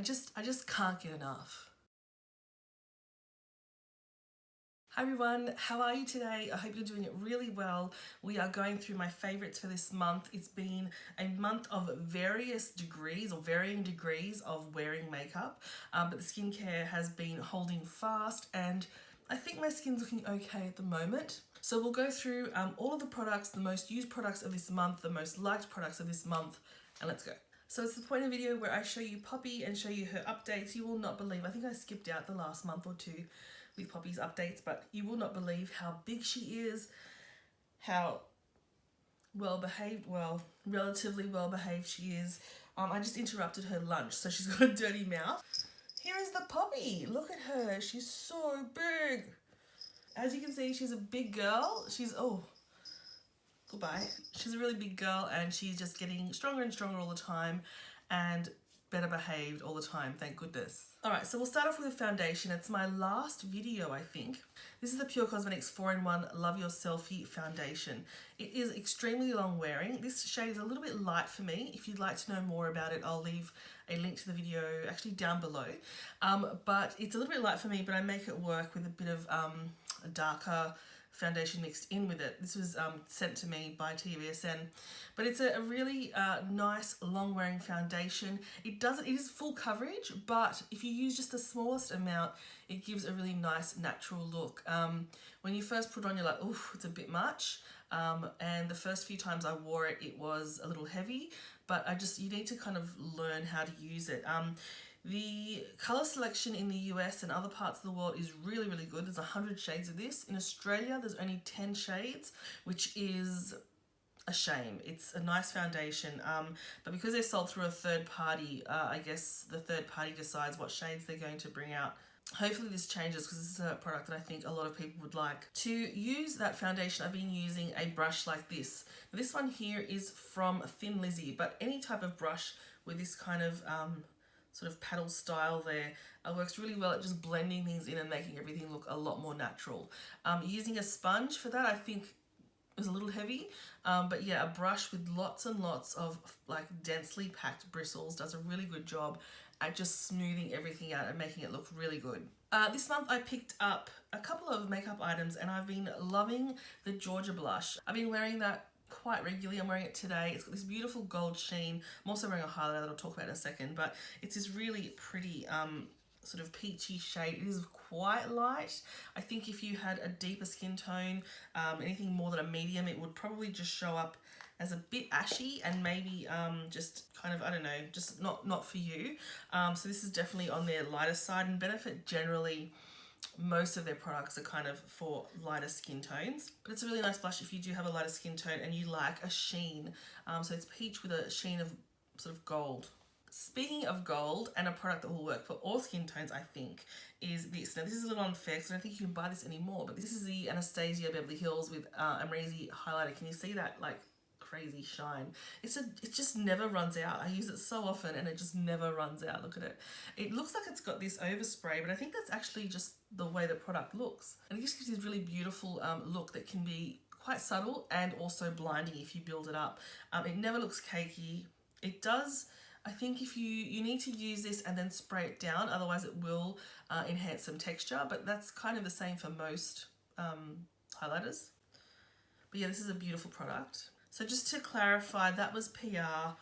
I just can't get enough. Hi everyone, how are you today? I hope you're doing it really well. We are going through my favorites for this month. It's been a month of various degrees or varying degrees of wearing makeup, but the skincare has been holding fast and I think my skin's looking okay at the moment. So we'll go through all of the products, the most used products of this month, the most liked products of this month, and let's go. So it's the point of the video where I show you Poppy and show you her updates. You will not believe, I think I skipped out the last month or two with Poppy's updates, but you will not believe how big she is, how well behaved, well, relatively well behaved she is. I just interrupted her lunch, so she's got a dirty mouth. Here is the Poppy. Look at her. She's so big. As you can see, she's a big girl. Goodbye. She's a really big girl and she's just getting stronger and stronger all the time and better behaved all the time, thank goodness. Alright, so we'll start off with a foundation. It's my last video, I think. This is the Pure Cosmetics 4-in-1 Love Your Selfie Foundation. It is extremely long wearing. This shade is a little bit light for me. If you'd like to know more about it, I'll leave a link to the video actually down below. But it's a little bit light for me, but I make it work with a bit of a darker foundation mixed in with it. This was sent to me by TVSN, but it's a really nice long wearing foundation. It is full coverage, but if you use just the smallest amount, it gives a really nice natural look. When you first put it on, you're like, oof, it's a bit much. And the first few times I wore it, it was a little heavy, but you need to kind of learn how to use it. The colour selection in the US and other parts of the world is really, really good. There's 100 shades of this. In Australia, there's only 10 shades, which is a shame. It's a nice foundation, but because they're sold through a third party, I guess the third party decides what shades they're going to bring out. Hopefully this changes because this is a product that I think a lot of people would like. To use that foundation, I've been using a brush like this. Now, this one here is from Thin Lizzy, but any type of brush with this kind of sort of paddle style there works really well at just blending things in and making everything look a lot more natural. Using a sponge for that I think is a little heavy, but yeah, a brush with lots and lots of like densely packed bristles does a really good job at just smoothing everything out and making it look really good. This month I picked up a couple of makeup items and I've been loving the Georgia blush. I've been wearing that quite regularly. I'm wearing it today. It's got this beautiful gold sheen. I'm also wearing a highlighter that I'll talk about in a second, but it's this really pretty sort of peachy shade. It is quite light. I think if you had a deeper skin tone, anything more than a medium, it would probably just show up as a bit ashy and maybe just kind of, I don't know, just not for you. So this is definitely on their lighter side, and Benefit generally, most of their products are kind of for lighter skin tones, but it's a really nice blush if you do have a lighter skin tone and you like a sheen. So it's peach with a sheen of sort of gold. Speaking of gold, and a product that will work for all skin tones, I think, is this. Now this is a little unfair because I don't think you can buy this anymore, but this is the Anastasia Beverly Hills with Amrezy highlighter. Can you see that like crazy shine? It just never runs out. I use it so often and it just never runs out. Look at it. It looks like it's got this overspray, but I think that's actually just the way the product looks. And it just gives this really beautiful look that can be quite subtle and also blinding if you build it up. It never looks cakey. It does, I think if you need to use this and then spray it down, otherwise it will enhance some texture, but that's kind of the same for most highlighters. But yeah, this is a beautiful product. So just to clarify, that was PR.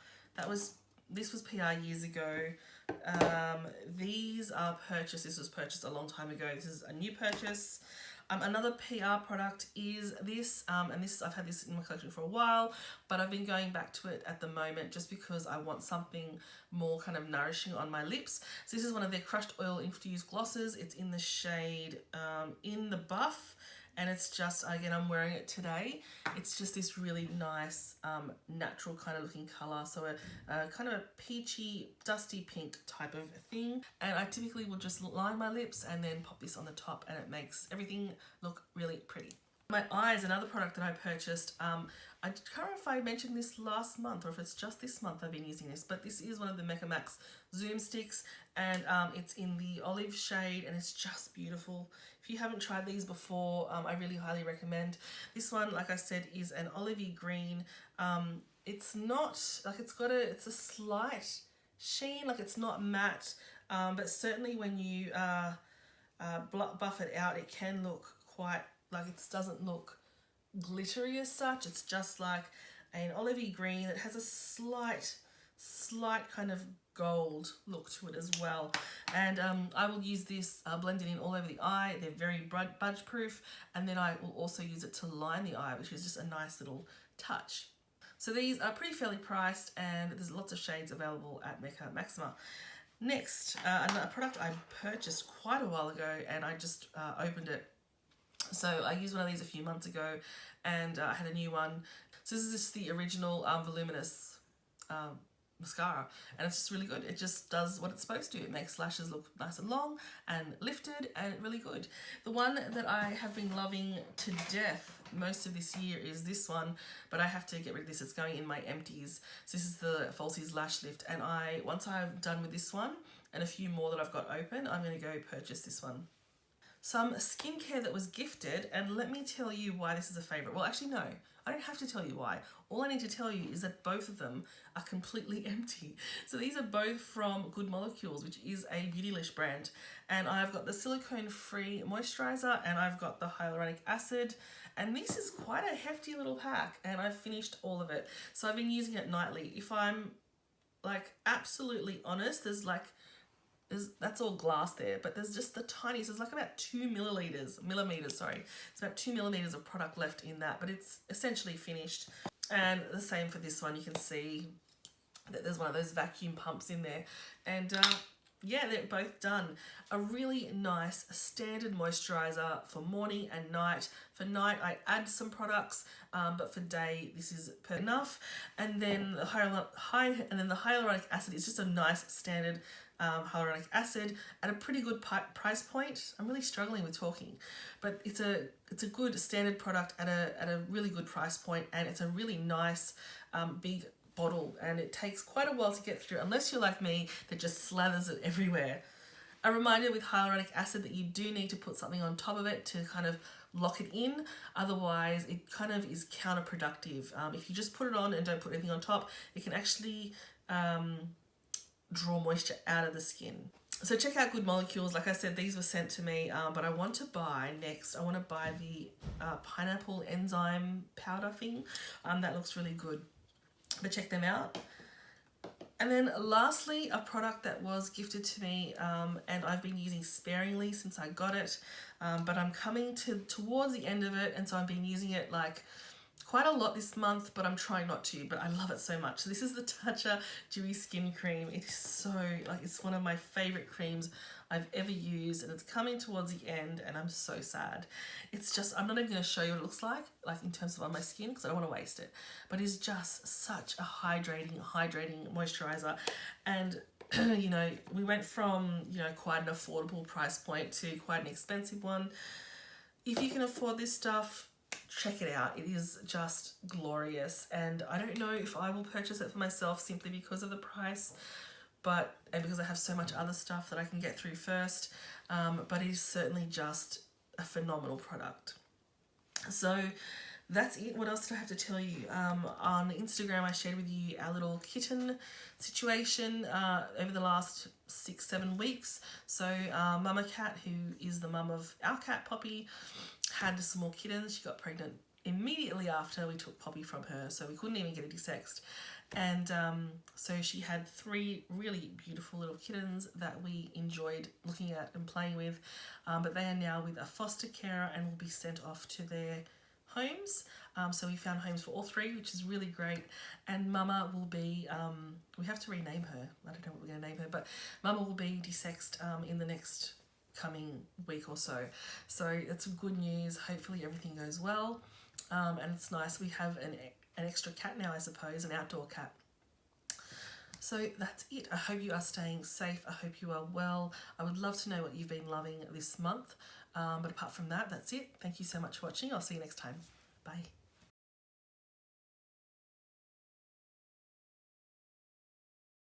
This was PR years ago. These are purchased. This was purchased a long time ago. This is a new purchase. Another PR product is this, and I've had this in my collection for a while, but I've been going back to it at the moment just because I want something more kind of nourishing on my lips. So this is one of their crushed oil infused glosses. It's in the shade In the Buff. And it's just, again, I'm wearing it today. It's just this really nice, natural kind of looking colour. So a kind of a peachy, dusty pink type of thing. And I typically will just line my lips and then pop this on the top and it makes everything look really pretty. My eyes, another product that I purchased, I can't remember if I mentioned this last month or if it's just this month I've been using this, but this is one of the Mecca Max Zoom Sticks, and it's in the olive shade and it's just beautiful. If you haven't tried these before, I really highly recommend. This one, like I said, is an olivey green. It's not, like it's a slight sheen, like it's not matte, but certainly when you buff it out, it can look quite, like it doesn't look glittery as such. It's just like an olivey green that has a slight kind of gold look to it as well. And I will use this blended in all over the eye. They're very budge proof, and then I will also use it to line the eye, which is just a nice little touch. So these are pretty fairly priced, and there's lots of shades available at Mecca Maxima. Next, a product I purchased quite a while ago, and I just opened it. So I used one of these a few months ago, and I had a new one. So this is just the original voluminous mascara, and it's just really good. It just does what it's supposed to. It makes lashes look nice and long and lifted, and really good. The one that I have been loving to death most of this year is this one, but I have to get rid of this. It's going in my empties. So this is the Falsies Lash Lift, and once I'm done with this one and a few more that I've got open, I'm going to go purchase this one. Some skincare that was gifted, and let me tell you why this is a favourite. Well, actually no, I don't have to tell you why. All I need to tell you is that both of them are completely empty. So these are both from Good Molecules, which is a Beautylish brand. And I've got the silicone-free moisturiser, and I've got the hyaluronic acid. And this is quite a hefty little pack, and I've finished all of it. So I've been using it nightly. If I'm like absolutely honest, that's all glass there, but there's just the tiniest, there's like about 2 millimeters, sorry. It's about 2 millimeters of product left in that, but it's essentially finished. And the same for this one. You can see that there's one of those vacuum pumps in there. And yeah, they're both done. A really nice standard moisturizer for morning and night. For night, I add some products, but for day, this is enough. And then the hyaluronic acid is just a nice standard hyaluronic acid at a pretty good price point. I'm really struggling with talking, but it's a good standard product at a really good price point, and it's a really nice big bottle, and it takes quite a while to get through unless you're like me that just slathers it everywhere. A reminder with hyaluronic acid that you do need to put something on top of it to kind of lock it in, otherwise it kind of is counterproductive. If you just put it on and don't put anything on top, it can actually draw moisture out of the skin. So check out Good Molecules. Like I said, these were sent to me, but I want to buy the pineapple enzyme powder thing. That looks really good, but check them out. And then lastly, a product that was gifted to me, and I've been using sparingly since I got it, but I'm coming towards the end of it, and so I've been using it like quite a lot this month, but I'm trying not to, but I love it so much. So this is the Tatcha Dewy Skin Cream. It is so, like, it's one of my favorite creams I've ever used, and it's coming towards the end, and I'm so sad. It's just, I'm not even going to show you what it looks like in terms of on my skin, because I don't want to waste it, but it's just such a hydrating moisturizer. And you know, we went from, you know, quite an affordable price point to quite an expensive one. If you can afford this stuff, check it out. It is just glorious, and I don't know if I will purchase it for myself simply because of the price, and because I have so much other stuff that I can get through first, but it is certainly just a phenomenal product. So that's it. What else did I have to tell you? On Instagram, I shared with you our little kitten situation over the last 6-7 weeks. So Mama Cat, who is the mum of our cat Poppy, had some more kittens. She got pregnant immediately after we took Poppy from her, so we couldn't even get it desexed. And so she had 3 really beautiful little kittens that we enjoyed looking at and playing with, but they are now with a foster carer and will be sent off to their homes. So we found homes for all 3, which is really great. And Mama will be, we have to rename her. I don't know what we're going to name her, but Mama will be desexed in the next coming week or so. So it's some good news. Hopefully everything goes well. And it's nice. We have an extra cat now, I suppose, an outdoor cat. So that's it. I hope you are staying safe. I hope you are well. I would love to know what you've been loving this month. But apart from that, that's it. Thank you so much for watching. I'll see you next time. Bye.